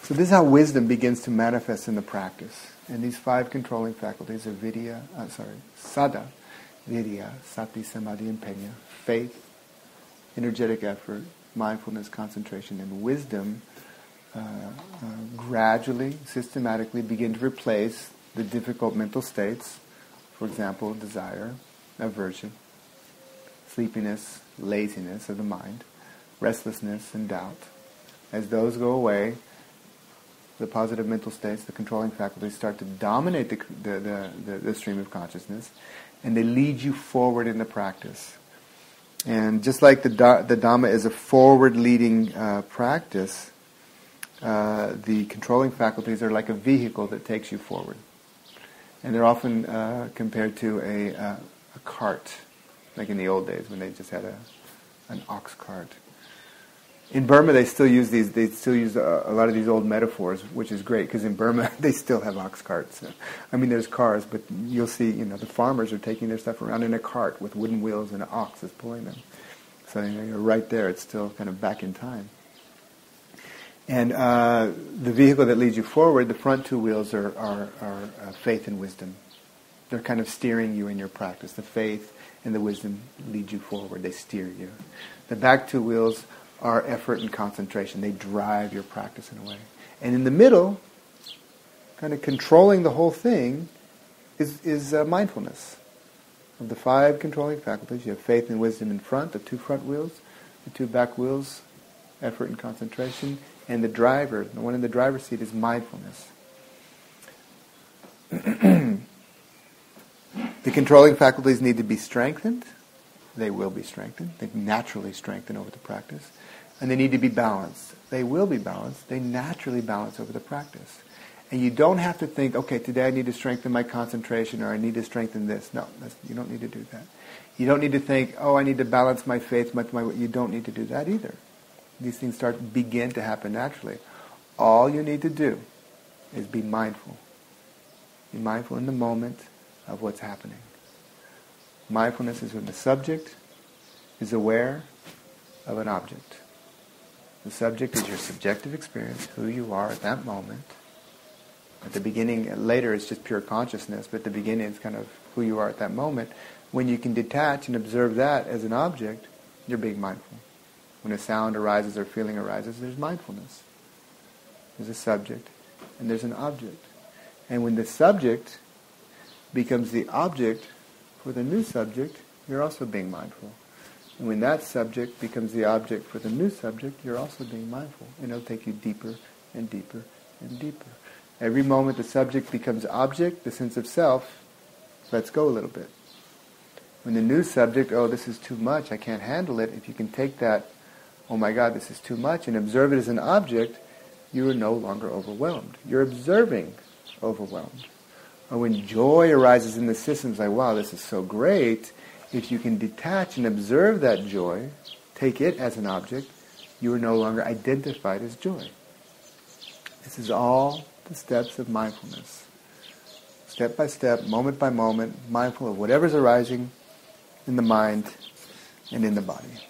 So this is how wisdom begins to manifest in the practice. And these 5 controlling faculties are Sada, Virya, Sati, Samadhi, and Penya, faith, energetic effort, mindfulness, concentration, and wisdom gradually, systematically begin to replace the difficult mental states, for example, desire, aversion, sleepiness, laziness of the mind, restlessness, and doubt. As those go away, the positive mental states, the controlling faculties, start to dominate the stream of consciousness, and they lead you forward in the practice. And just like the Dhamma is a forward-leading practice, the controlling faculties are like a vehicle that takes you forward. And they're often compared to a cart, like in the old days when they just had an ox cart. In Burma, they still use a lot of these old metaphors, which is great, because in Burma, they still have ox carts. I mean, there's cars, but you'll see, the farmers are taking their stuff around in a cart with wooden wheels and an ox is pulling them. So you're right there. It's still kind of back in time. And the vehicle that leads you forward, the front 2 wheels are faith and wisdom. They're kind of steering you in your practice. The faith and the wisdom lead you forward. They steer you. The back 2 wheels are effort and concentration. They drive your practice in a way. And in the middle, kind of controlling the whole thing, is mindfulness. Of the 5 controlling faculties, you have faith and wisdom in front, the 2 front wheels, the 2 back wheels, effort and concentration, and the driver, the one in the driver's seat, is mindfulness. The controlling faculties need to be strengthened. They will be strengthened. They naturally strengthen over the practice. And they need to be balanced. They will be balanced. They naturally balance over the practice. And you don't have to think, okay, today I need to strengthen my concentration, or I need to strengthen this. No, you don't need to do that. You don't need to think, oh, I need to balance my faith. You don't need to do that either. These things begin to happen naturally. All you need to do is be mindful. Be mindful in the moment of what's happening. Mindfulness is when the subject is aware of an object. The subject is your subjective experience, who you are at that moment. At the beginning, later it's just pure consciousness, but at the beginning it's kind of who you are at that moment. When you can detach and observe that as an object, you're being mindful. When a sound arises or feeling arises, there's mindfulness. There's a subject and there's an object. And when the subject becomes the object for the new subject, you're also being mindful. And when that subject becomes the object for the new subject, you're also being mindful. And it'll take you deeper and deeper and deeper. Every moment the subject becomes object, the sense of self lets go a little bit. When the new subject, oh, this is too much, I can't handle it, if you can take that, oh my God, this is too much, and observe it as an object, you are no longer overwhelmed. You're observing overwhelmed. Or when joy arises in the system, it's like, wow, this is so great. If you can detach and observe that joy, take it as an object, you are no longer identified as joy. This is all the steps of mindfulness. Step by step, moment by moment, mindful of whatever's arising in the mind and in the body.